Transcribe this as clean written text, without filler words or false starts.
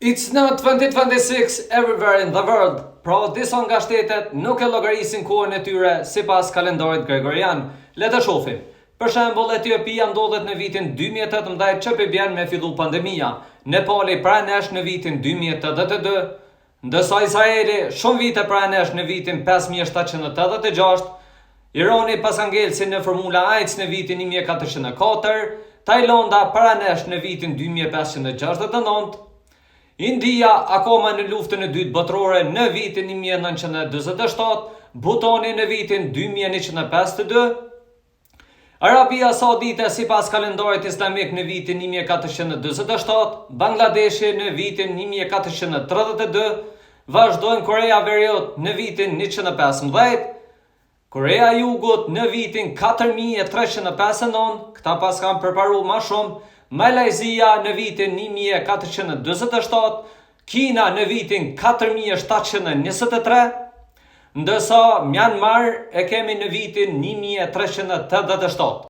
It's not 2026 everywhere in the world, pra disa nga shtetet nuk e llogarisin kohën e tyre sipas kalendarit gregorian. Le të shohim. Për shembull, Etiopia ndodhet në vitin 2018 që bjen me fillu pandemia. Nepali pranesh në vitin 2082, ndërsa Izraeli shumë vite pranesh në vitin 5786, Irani pas angelsi në formula AIDS në vitin 1404, Tajlanda pranesh në vitin 2569, India akoma në luftën e dytë botërore në vitin 1947, Bhutani në vitin 2152, Arabia Saudite sipas kalendarit islamik në vitin 1447, Bangladeshi në vitin 1432, vazhdojnë Korea Veriut në vitin 115, Korea Jugut në vitin 4359, këta pas kanë përparu ma shumë, Malajzia në vitin 1447, Kina në vitin 4723, ndërsa Myanmar e kemi në vitin 1387.